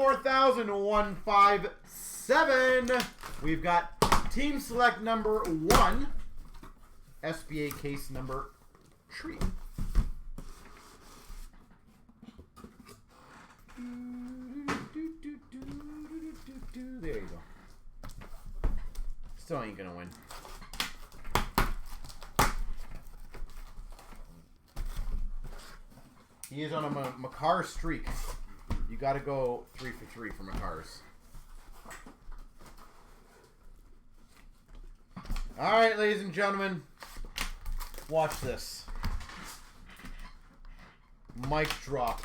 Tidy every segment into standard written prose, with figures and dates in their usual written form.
4,157. We've got Team Select number 1. SBA case number 3. There you go. Still ain't gonna win. He is on a Makar streak. You got to go 3 for 3 for Makars. All right, ladies and gentlemen, watch this. Mic drop,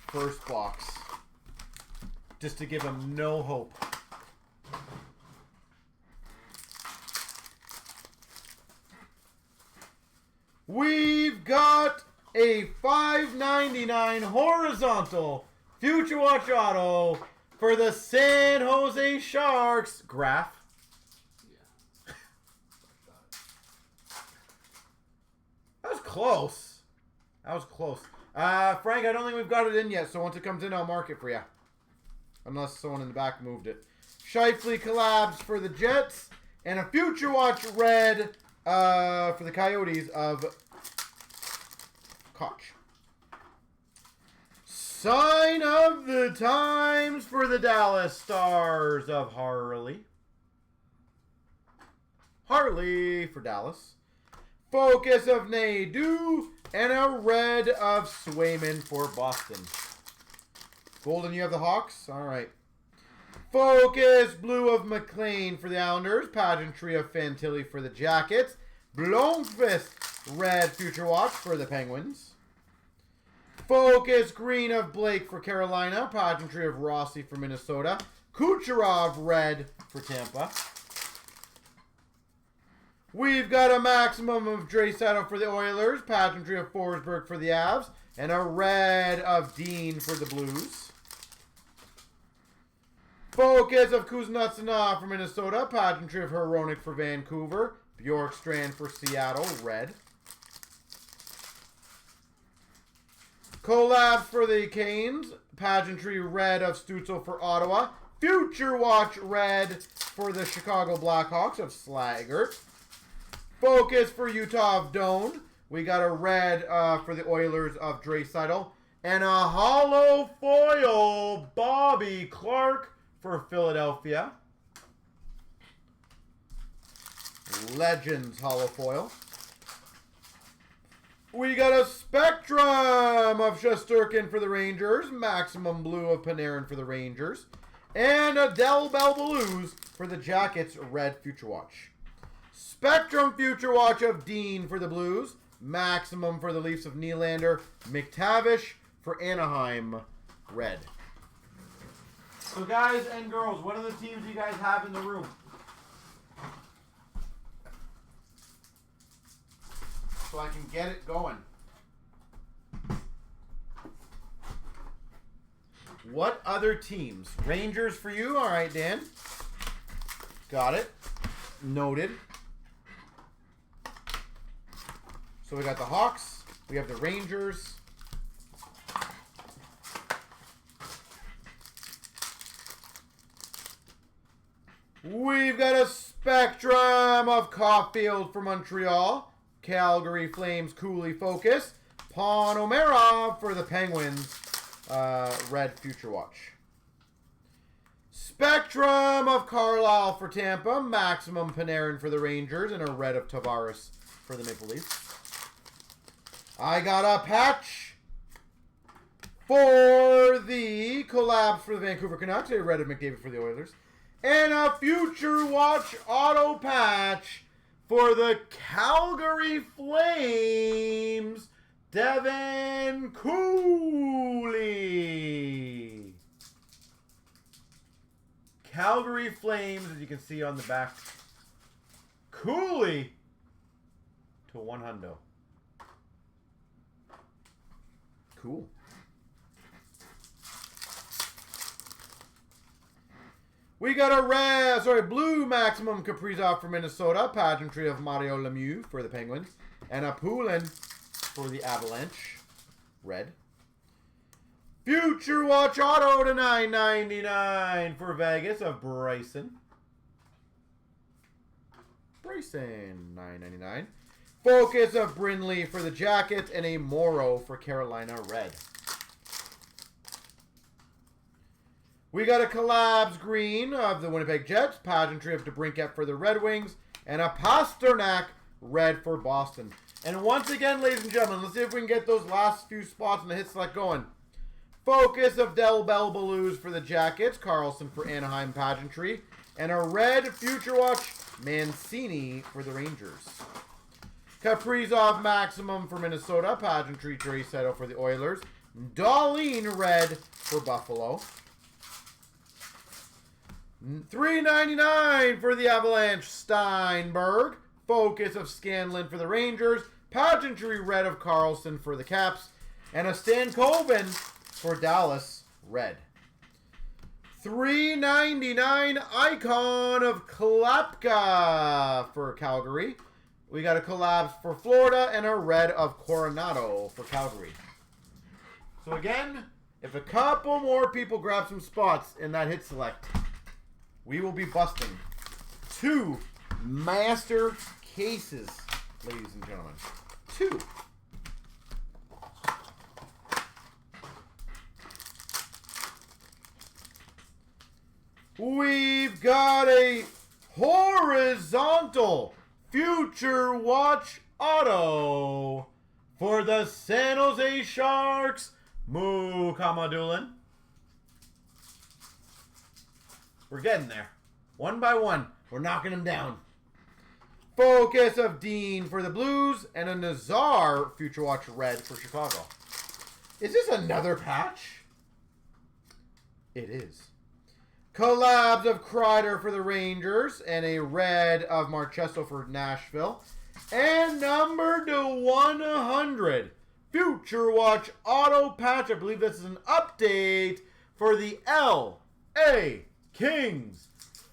first box, just to give him no hope. We've got a $5.99 horizontal Future Watch Auto for the San Jose Sharks. Graph. Yeah. That was close. That was close. Frank, I don't think we've got it in yet, so once it comes in, I'll mark it for you. Unless someone in the back moved it. Shifley collabs for the Jets. And a Future Watch red for the Coyotes of Koch. Sign of the times for the Dallas Stars of Harley. Harley for Dallas. Focus of Nadeau. And a red of Swayman for Boston. Golden, you have the Hawks? All right. Focus blue of McLean for the Islanders. Pageantry of Fantilli for the Jackets. Blomqvist red Future Watch for the Penguins. Focus green of Blake for Carolina. Pageantry of Rossi for Minnesota. Kucherov red for Tampa. We've got a maximum of Draisaitl for the Oilers. Pageantry of Forsberg for the Avs. And a red of Dean for the Blues. Focus of Kuznetsov for Minnesota. Pageantry of Hronek for Vancouver. Bjorkstrand for Seattle. Red. Collabs for the Canes. Pageantry red of Stützle for Ottawa. Future Watch red for the Chicago Blackhawks of Slaggert. Focus for Utah of Doan. We got a red for the Oilers of Draisaitl. And a hollow foil Bobby Clark for Philadelphia. Legends hollow foil. We got a Spectrum of Shesterkin for the Rangers. Maximum blue of Panarin for the Rangers. And a Del Bell Blues for the Jackets red Future Watch. Spectrum Future Watch of Dean for the Blues. Maximum for the Leafs of Nylander. McTavish for Anaheim red. So guys and girls, what are the teams you guys have in the room? So I can get it going. What other teams? Rangers for you? All right, Dan. Got it. Noted. So we got the Hawks. We have the Rangers. We've got a Spectrum of Caulfield for Montreal. Calgary Flames Cooley Focus. Ponomarov for the Penguins. Red Future Watch. Spectrum of Carlisle for Tampa. Maximum Panarin for the Rangers. And a red of Tavares for the Maple Leafs. I got a patch for the collabs for the Vancouver Canucks. A red of McDavid for the Oilers. And a Future Watch auto patch for the Calgary Flames, Devin Cooley. Calgary Flames, as you can see on the back. Cooley to 100. Cool. We got a blue Maximum Kaprizov for Minnesota. Pageantry of Mario Lemieux for the Penguins. And a Poulin for the Avalanche. Red. Future Watch Auto to $9.99 for Vegas of Bryson. Bryson, $9.99. Focus of Brindley for the Jackets and a Morrow for Carolina Red. We got a Collabs green of the Winnipeg Jets, Pageantry of DeBrincat for the Red Wings, and a Pasternak red for Boston. And once again, ladies and gentlemen, let's see if we can get those last few spots in the hit select going. Focus of Del Bell Blues for the Jackets, Carlson for Anaheim Pageantry, and a red Future Watch Mancini for the Rangers. Kaprizov Maximum for Minnesota, Pageantry Draisaitl for the Oilers, Darlene red for Buffalo. $3.99 for the Avalanche, Steinberg. Focus of Scanlon for the Rangers, Pageantry red of Carlson for the Caps, and a Stankoven for Dallas red. $3.99 Icon of Klapka for Calgary. We got a Collabs for Florida and a red of Coronado for Calgary. So again, if a couple more people grab some spots in that hit select, we will be busting 2 master cases, ladies and gentlemen. 2. We've got a horizontal Future Watch Auto for the San Jose Sharks, Moo Kamadulin. We're getting there. One by one, we're knocking them down. Focus of Dean for the Blues, and a Nazar Future Watch red for Chicago. Is this another patch? It is. Collabs of Kreider for the Rangers, and a red of Marchesto for Nashville. And number to 100, Future Watch Auto Patch. I believe this is an update for the L.A. Kings.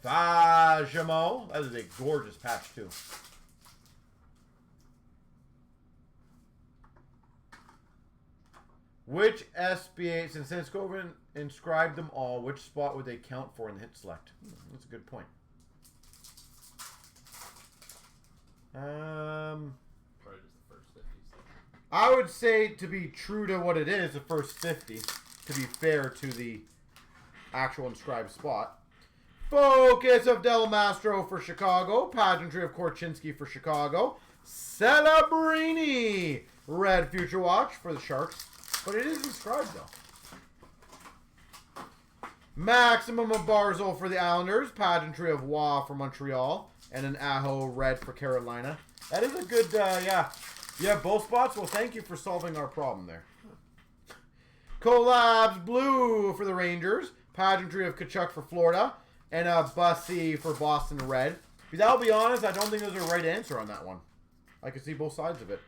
Fajimo. That is a gorgeous patch, too. Which SBA, since Stankoven inscribed them all, which spot would they count for in the hit select? That's a good point. Probably just the first 50. I would say, to be true to what it is, the first 50, to be fair to the actual inscribed spot. Focus of Del Mastro for Chicago. Pageantry of Korchinski for Chicago. Celebrini red Future Watch for the Sharks. But it is inscribed, though. Maximum of Barzal for the Islanders. Pageantry of Waugh for Montreal. And an Aho red for Carolina. That is a good, yeah. You have both spots? Well, thank you for solving our problem there. Collabs Blue for the Rangers. Pageantry of Kachuk for Florida. And a Bussy for Boston red. But I'll be honest, I don't think there's a right answer on that one. I can see both sides of it.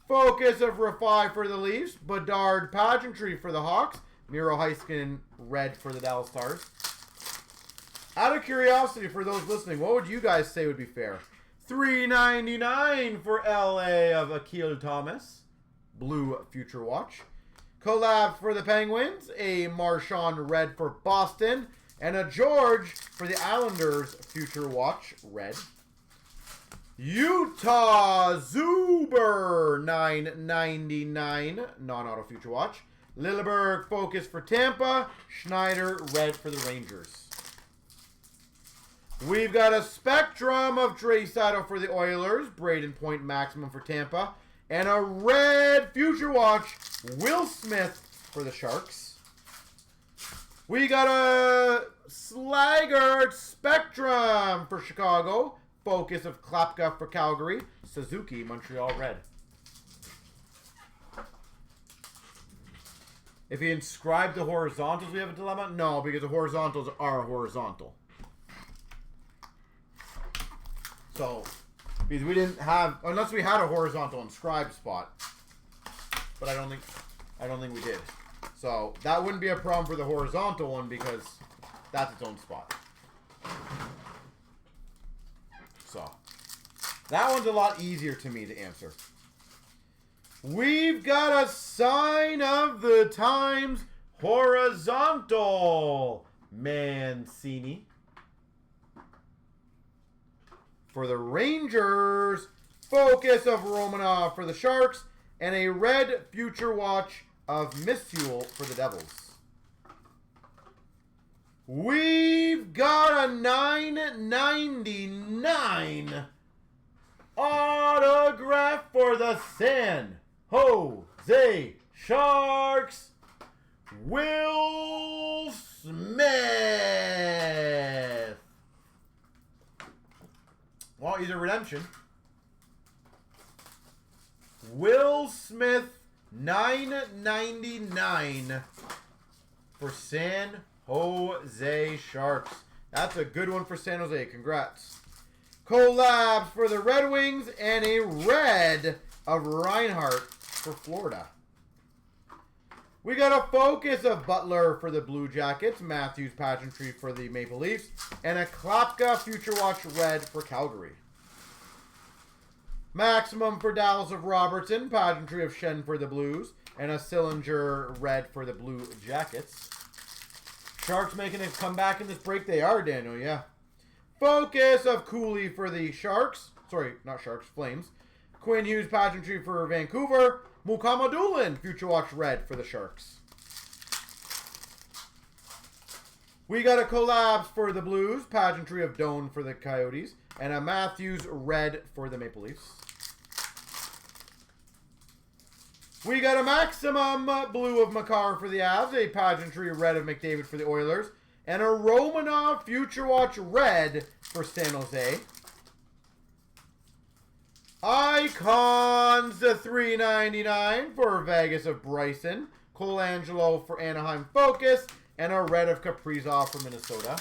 Focus of Rafai for the Leafs. Bedard Pageantry for the Hawks. Miro Heiskanen red for the Dallas Stars. Out of curiosity for those listening, what would you guys say would be fair? $3.99 for LA of Akil Thomas. Blue Future Watch. Collab for the Penguins. A Marchand red for Boston. And a George for the Islanders Future Watch red. Utah Zuber $9.99 non-auto Future Watch. Lilleberg Focus for Tampa. Schneider red for the Rangers. We've got a Spectrum of Draisaitl for the Oilers. Braden Point Maximum for Tampa. And a red Future Watch Will Smith for the Sharks. We got a Slaggert Spectrum for Chicago. Focus of Klapka for Calgary. Suzuki, Montreal red. If you inscribe the horizontals, we have a dilemma? No, because the horizontals are horizontal. So, because we didn't have, unless we had a horizontal inscribed spot. But I don't think we did. So, that wouldn't be a problem for the horizontal one because that's its own spot. So, that one's a lot easier to me to answer. We've got a Sign of the Times Horizontal Mancini. For the Rangers, focus of Romanov for the Sharks, and a red Future Watch of Missul for the Devils. We've got a $9.99 autograph for the San Jose Sharks, Will Smith. Well, he's a redemption. Will Smith, $9.99 for San Jose Sharks. That's a good one for San Jose. Congrats. Collabs for the Red Wings and a red of Reinhardt for Florida. We got a focus of Butler for the Blue Jackets, Matthews Pageantry for the Maple Leafs, and a Klapka Future Watch red for Calgary. Maximum for Dallas of Robertson, Pageantry of Shen for the Blues, and a Sillinger red for the Blue Jackets. Sharks making a comeback in this break. They are, Daniel, yeah. Focus of Cooley for the Sharks. Sorry, not Sharks, Flames. Quinn Hughes Pageantry for Vancouver. Mukamadulin Future Watch red for the Sharks. We got a collabs for the Blues. Pageantry of Doan for the Coyotes. And a Matthews red for the Maple Leafs. We got a maximum blue of Makar for the Avs. A Pageantry red of McDavid for the Oilers. And a Romanov Future Watch red for San Jose. Icons, the $3.99 for Vegas of Bryson. Colangelo for Anaheim Focus. And a red of Kaprizov for Minnesota.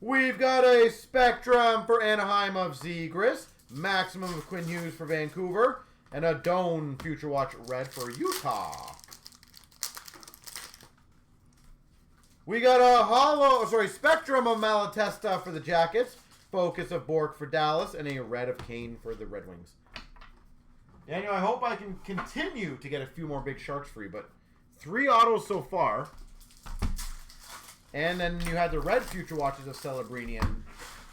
We've got a Spectrum for Anaheim of Zegras. Maximum of Quinn Hughes for Vancouver. And a Doan Future Watch red for Utah. We got a Spectrum of Malatesta for the Jackets. Focus of Bork for Dallas. And a red of Kane for the Red Wings. Daniel, I hope I can continue to get a few more big Sharks free. But 3 autos so far. And then you had the red Future Watches of Celebrini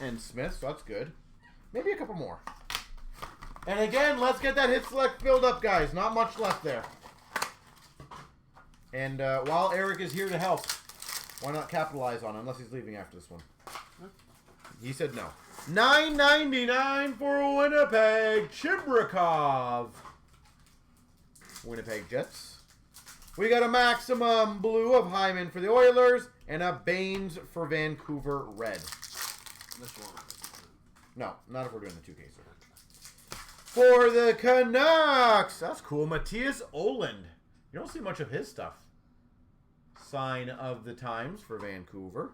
and Smith. So that's good. Maybe a couple more. And again, let's get that hit select filled up, guys. Not much left there. And while Eric is here to help, why not capitalize on it, unless he's leaving after this one? He said no. $9.99 for Winnipeg, Chibrikov. Winnipeg Jets. We got a maximum blue of Hyman for the Oilers, and a Baines for Vancouver red. No, not if we're doing the 2K. For the Canucks, that's cool. Matthias Oland. You don't see much of his stuff. Sign of the Times for Vancouver.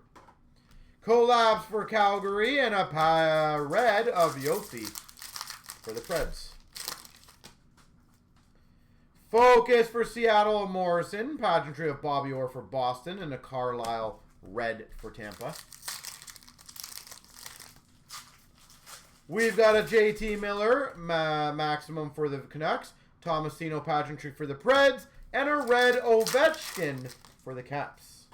Collabs for Calgary, and a red of Yossi for the Preds. Focus for Seattle, Morrison. Pageantry of Bobby Orr for Boston, and a Carlisle red for Tampa. We've got a JT Miller, maximum for the Canucks. Tomasino Pageantry for the Preds, and a red Ovechkin for the Caps.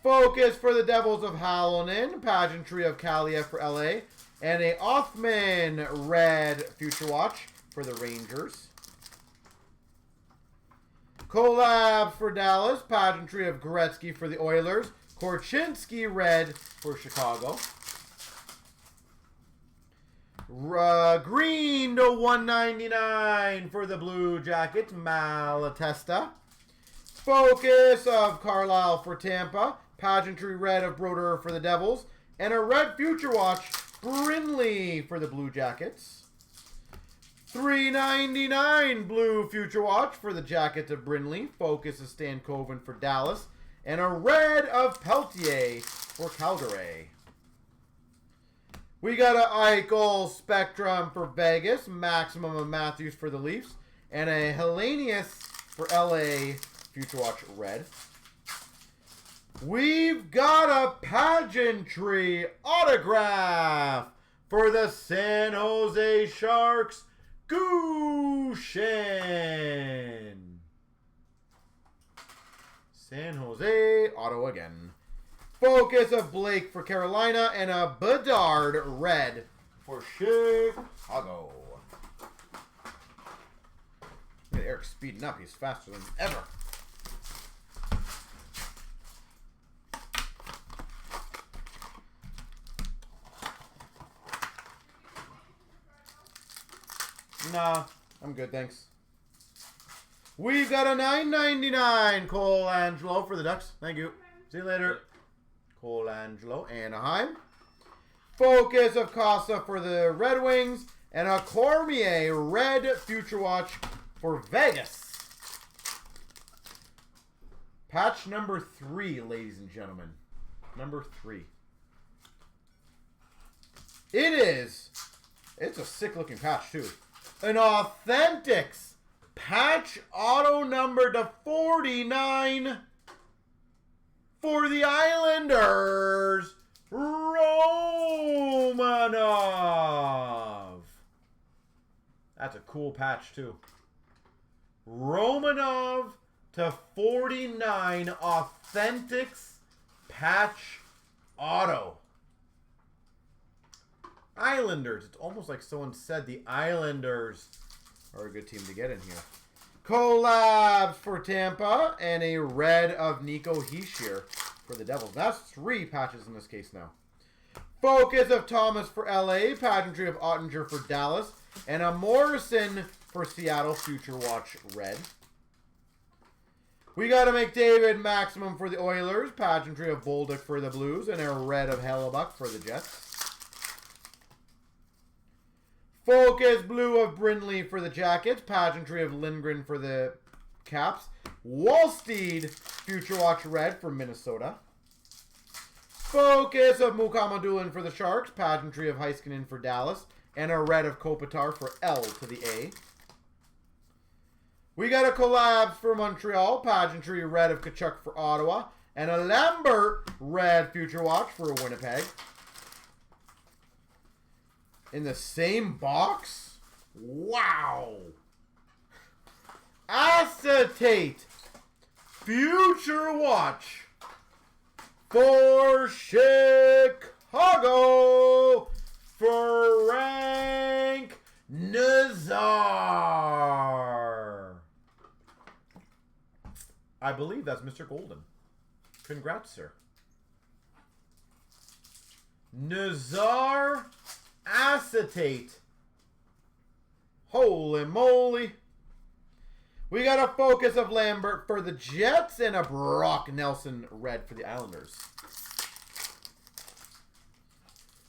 Focus for the Devils of Halonen, Pageantry of Kaliev for LA, and a Othman red Future Watch for the Rangers. Collab for Dallas, Pageantry of Gretzky for the Oilers, Korchinski red for Chicago. Green to $1.99 for the Blue Jackets, Malatesta. Focus of Carlisle for Tampa. Pageantry red of Broder for the Devils. And a red Future Watch, Brinley for the Blue Jackets. $3.99 blue Future Watch for the Jackets of Brinley. Focus of Stan Coven for Dallas. And a red of Peltier for Calgary. We got an Eichel Spectrum for Vegas. Maximum of Matthews for the Leafs. And a Hellenius for LA Future Watch red. We've got a Pageantry autograph for the San Jose Sharks, Gushin. San Jose auto again. Focus of Blake for Carolina and a Bedard red for Chicago. Look at Eric speeding up. He's faster than ever. Nah, I'm good, thanks. We've got a $9.99 Colangelo for the Ducks. Thank you. See you later. Colangelo, Anaheim. Focus of Costa for the Red Wings. And a Cormier red Future Watch for Vegas. Patch number 3, ladies and gentlemen. Number 3. It's a sick looking patch too. An Authentics patch auto number to 49 for the Islanders, Romanov. That's a cool patch too. Romanov to 49 Authentics patch auto. Islanders. It's almost like someone said the Islanders are a good team to get in here. Collabs for Tampa and a red of Nico Hischier for the Devils. That's 3 patches in this case now. Focus of Thomas for LA. Pageantry of Ottinger for Dallas. And a Morrison for Seattle. Future Watch red. We got to make David Maximum for the Oilers. Pageantry of Bolduc for the Blues. And a red of Hellebuck for the Jets. Focus blue of Brindley for the Jackets. Pageantry of Lindgren for the Caps. Wallsteed Future Watch red for Minnesota. Focus of Mukamadulin for the Sharks. Pageantry of Heiskanen for Dallas. And a red of Kopitar for L to the A. We got a Collabs for Montreal. Pageantry red of Kachuk for Ottawa. And a Lambert red Future Watch for Winnipeg. In the same box? Wow. Acetate Future Watch for Chicago, Frank Nazar. I believe that's Mr. Golden. Congrats, sir. Nazar Acetate. Holy moly. We got a Focus of Lambert for the Jets and a Brock Nelson red for the Islanders.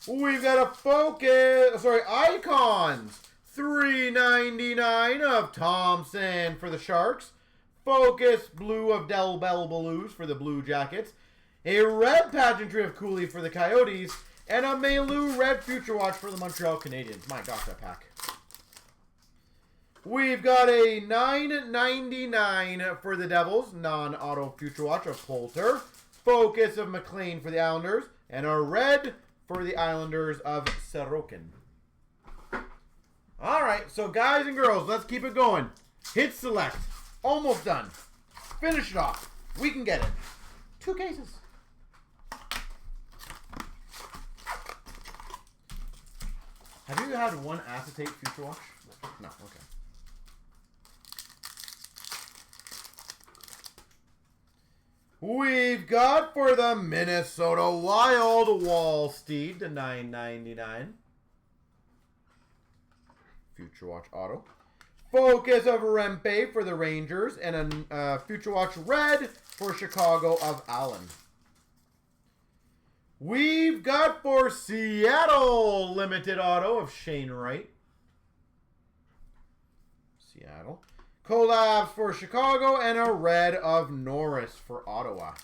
We've got a Icons. $3.99 of Thompson for the Sharks. Focus blue of Del Bell Blues for the Blue Jackets. A red Pageantry of Cooley for the Coyotes. And a Mailou red Future Watch for the Montreal Canadiens. My gosh, that pack. We've got a $9.99 for the Devils. Non-auto Future Watch of Poulter. Focus of McLean for the Islanders. And a red for the Islanders of Sorokin. Alright, so guys and girls, let's keep it going. Hit select. Almost done. Finish it off. We can get it. 2 cases. Have you had one acetate Future Watch? No, okay. We've got for the Minnesota Wild Wallsteed to $9.99. Future Watch auto. Focus of Rempe for the Rangers and a Future Watch red for Chicago of Allen. We've got for Seattle limited auto of Shane Wright. Seattle. Collabs for Chicago and a red of Norris for Ottawa.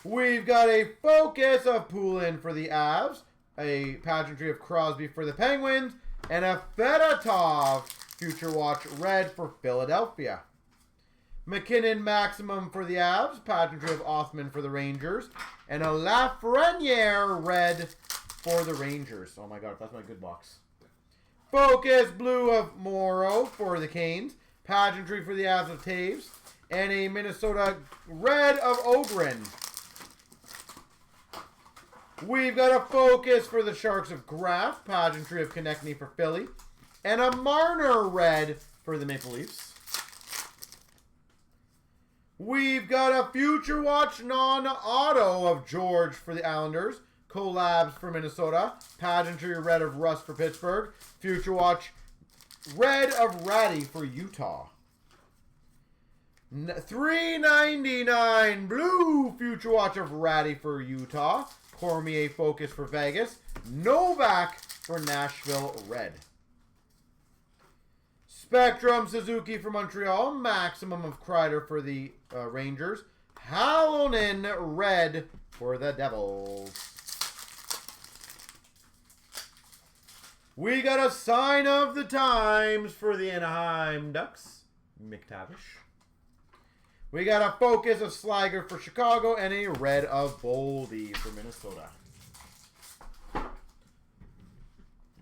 We've got a Focus of Poulin for the Avs. A Pageantry of Crosby for the Penguins. And a Fedotov Future Watch red for Philadelphia. McKinnon Maximum for the Avs. Pageantry of Othman for the Rangers. And a Lafreniere red for the Rangers. Oh my god, that's my good box. Focus blue of Morrow for the Canes. Pageantry for the Avs of Taves. And a Minnesota red of Ogren. We've got a focus for the Sharks of Graf. Pageantry of Konechny for Philly. And a Marner red for the Maple Leafs. We've got a Future Watch non-auto of George for the Islanders. Collabs for Minnesota. Pageantry red of Russ for Pittsburgh. Future Watch red of Ratty for Utah. $3.99 blue Future Watch of Ratty for Utah. Cormier focus for Vegas. Novak for Nashville red. Spectrum Suzuki for Montreal. Maximum of Kreider for the Rangers. Halonen red for the Devils. We got a sign of the times for the Anaheim Ducks. McTavish. We got a focus of Sliger for Chicago and a red of Boldy for Minnesota. Oh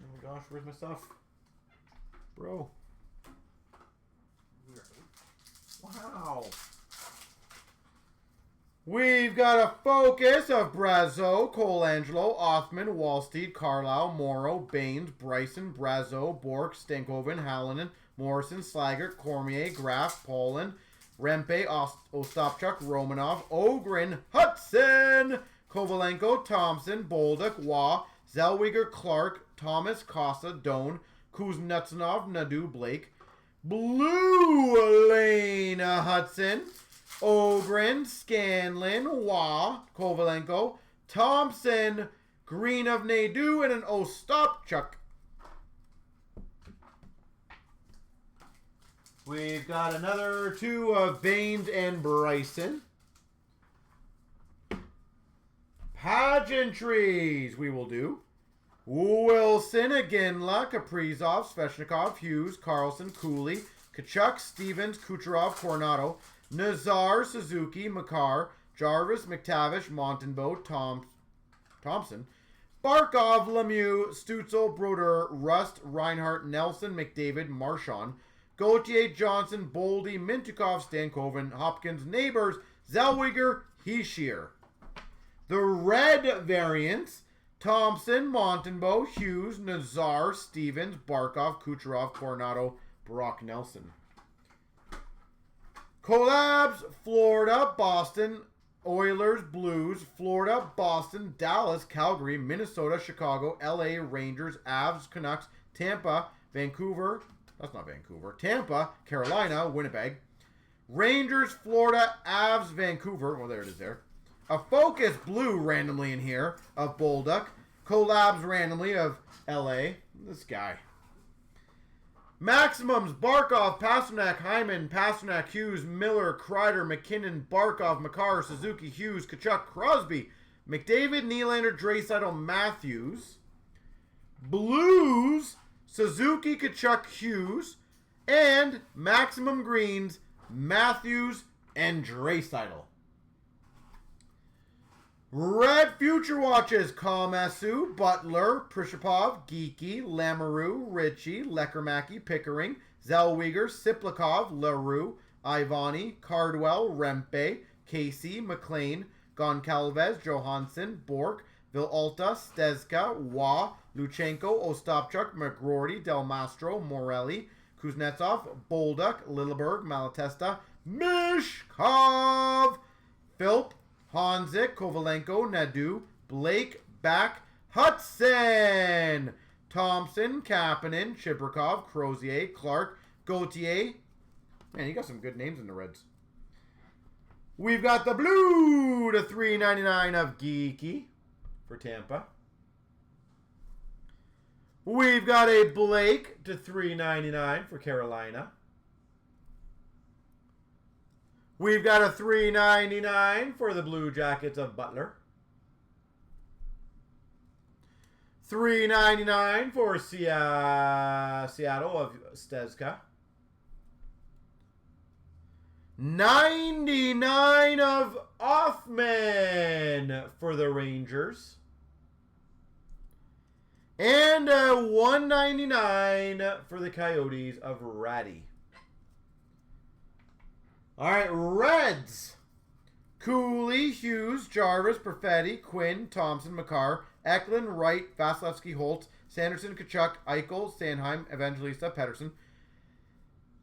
my gosh, where's my stuff? Bro. Wow. We've got a focus of Brazeau, Colangelo, Othman, Wallsteed, Carlisle, Morrow, Baines, Bryson, Brazeau, Bork, Stankoven, Hallinan, Morrison, Slaggert, Cormier, Graf, Poland, Rempe, Ostapchuk, Romanov, Ogren, Hudson, Kovalenko, Thompson, Bolduc, Waugh, Zellweger, Clark, Thomas, Costa, Doan, Kuznetsov, Nadeau, Blake, Blue Lane, Hudson, Ogren, Scanlon, Waugh, Kovalenko, Thompson, Green of Nadeau, and an Ostapchuk. We've got another two of Baines and Bryson. Pageantries we will do. Wilson, Iginla, Kaprizov, Svechnikov, Hughes, Carlson, Cooley, Kachuk, Stevens, Kucherov, Coronado, Nazar, Suzuki, Makar, Jarvis, McTavish, Montembeault, Thompson, Barkov, Lemieux, Stutzel, Broder, Rust, Reinhardt, Nelson, McDavid, Marchand, Gauthier, Johnson, Boldy, Mintukov, Stankoven, Hopkins, Neighbors, Zellweger, Heeshear. The red variants, Thompson, Montembeault, Hughes, Nazar, Stevens, Barkov, Kucherov, Coronado, Brock Nelson. Collabs, Florida, Boston, Oilers, Blues, Florida, Boston, Dallas, Calgary, Minnesota, Chicago, LA, Rangers, Avs, Canucks, Tampa, Vancouver, that's not Vancouver, Tampa, Carolina, Winnipeg, Rangers, Florida, Avs, Vancouver, well there it is there. A focus blue randomly in here of Bolduc, collabs randomly of LA, this guy. Maximums, Barkov, Pasternak, Hyman, Pasternak, Hughes, Miller, Kreider, McKinnon, Barkov, Makar, Suzuki, Hughes, Kachuk, Crosby, McDavid, Nylander, Draisaitl, Matthews. Blues, Suzuki, Kachuk, Hughes, and Maximum Greens, Matthews, and Draisaitl. Red Future Watches, Kalmasu, Butler, Prishapov, Geeky, Lamoureux, Ritchie, Leckermacki, Pickering, Zellweger, Siplikov, LaRue, Ivani, Cardwell, Rempe, Casey, McLean, Goncalves, Johansson, Bork, Villalta, Stezka, Waugh, Luchenko, Ostapchuk, McGroarty, Del Mastro, Morelli, Kuznetsov, Bolduc, Lilleberg, Malatesta, Mishkov, Philp, Hanzik, Kovalenko, Nadeau, Blake, Back, Hudson, Thompson, Kapanen, Chibrikov, Crozier, Clark, Gauthier. Man, you got some good names in the Reds. We've got the blue to $3.99 of Geeky for Tampa. We've got a Blake to $3.99 for Carolina. We've got a $3.99 for the Blue Jackets of Butler. $3.99 for Seattle of Stezka. $99 of Othman for the Rangers. And 199 for the Coyotes of Ratty. All right, Reds. Cooley, Hughes, Jarvis, Perfetti, Quinn, Thompson, McCarr, Eklund, Wright, Vasilevsky, Holt, Sanderson, Kachuk, Eichel, Sanheim, Evangelista, Pedersen,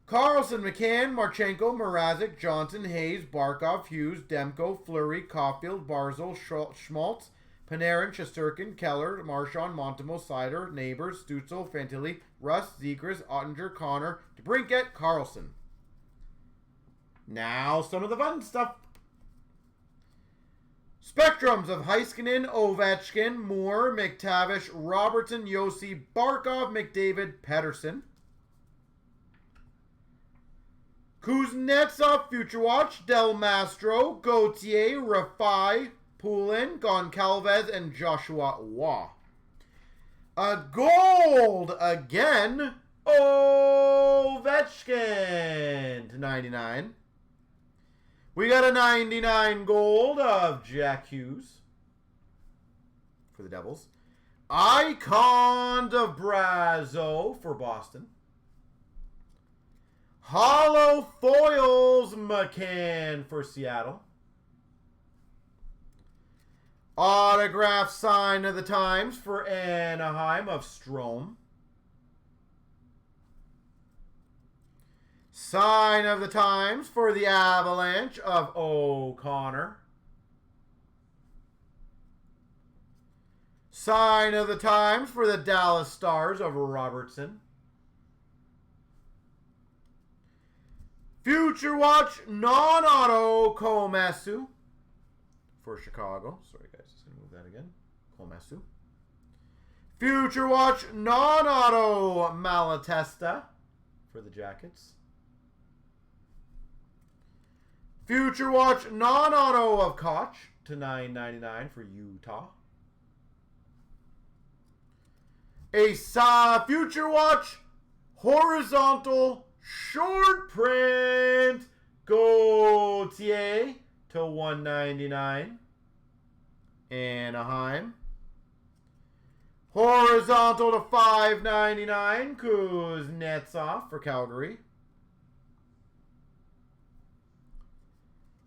Carlson, McCann, Marchenko, Mrazek, Johnson, Hayes, Barkov, Hughes, Demko, Fleury, Caulfield, Barzal, Schmaltz, Panarin, Shesterkin, Keller, Marchand, Montemo, Sider, Neighbors, Stutzel, Fantilli, Russ, Zegras, Ottinger, Connor, DeBrincat, Carlson. Now some of the fun stuff. Spectrums of Heiskanen, Ovechkin, Moore, McTavish, Robertson, Yossi, Barkov, McDavid, Pedersen. Kuznetsov, Future Watch, Del Mastro, Gauthier, Rafai, Poulin, Goncalves, and Joshua Waugh. A gold again, Ovechkin to 99. We got a 99 gold of Jack Hughes for the Devils. Icon of Brazo for Boston. Hollow Foils McCann for Seattle. Autograph sign of the times for Anaheim of Strome. Sign of the times for the Avalanche of O'Connor. Sign of the times for the Dallas Stars of Robertson. Future Watch non-auto Komesu for Chicago. Sorry guys, just going to move that again. Komesu. Future Watch non-auto Malatesta for the Jackets. Future Watch non-auto of Koch to $9.99 for Utah. A Future Watch horizontal short print Gauthier to $1.99. Anaheim. Horizontal to $5.99 Kuznetsov for Calgary.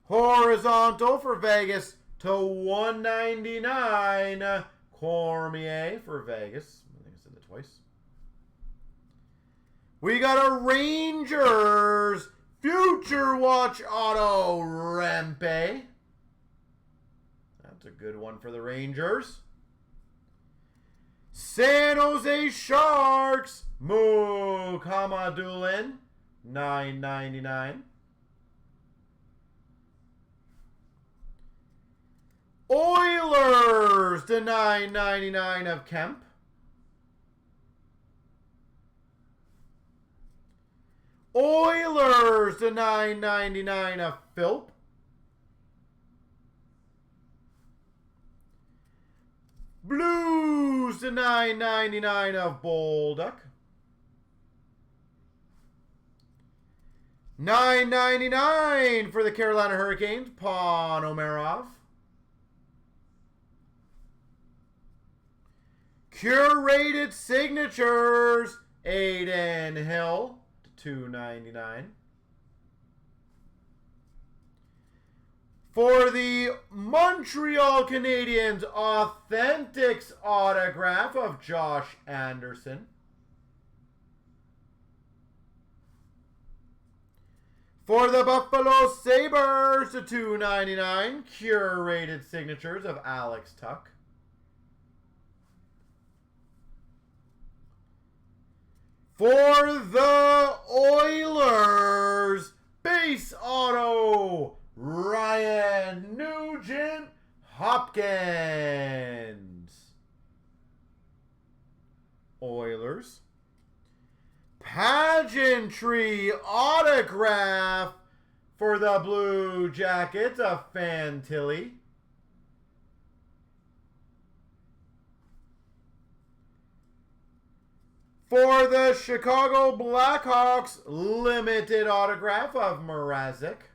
Horizontal for Vegas to $1.99 Cormier for Vegas. I think I said that twice. We got a Rangers Future Watch Auto Rempe. That's a good one for the Rangers. San Jose Sharks Mukhamadullin, $9.99. Oilers to $9.99 of Kemp. Oilers to $9.99 of Philp. Blues to $9.99 of Bolduc. $9.99 for the Carolina Hurricanes, Ponomarov. Curated Signatures, Aiden Hill to $2.99. For the Montreal Canadiens, Authentics autograph of Josh Anderson. For the Buffalo Sabres to $2.99, curated signatures of Alex Tuck. For the Oilers, base auto, Ryan Nugent Hopkins. Oilers. Pageantry autograph for the Blue Jackets of Fantilli. For the Chicago Blackhawks, limited autograph of Mrazek.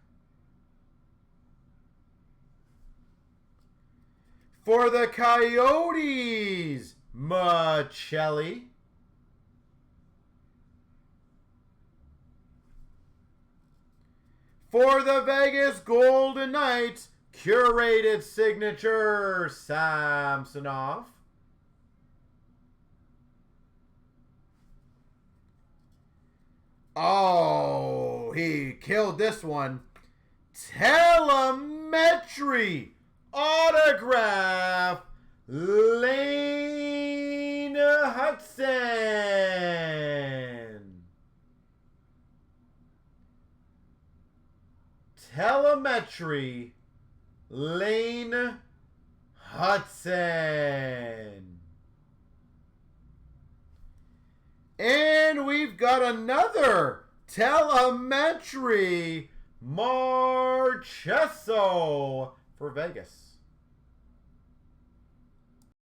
For the Coyotes, Michelli. For the Vegas Golden Knights, curated signature, Samsonov. Oh, he killed this one. Telemetry autograph, Lane Hudson. Telemetry, Lane Hudson. And we've got another telemetry, Marchesso for Vegas.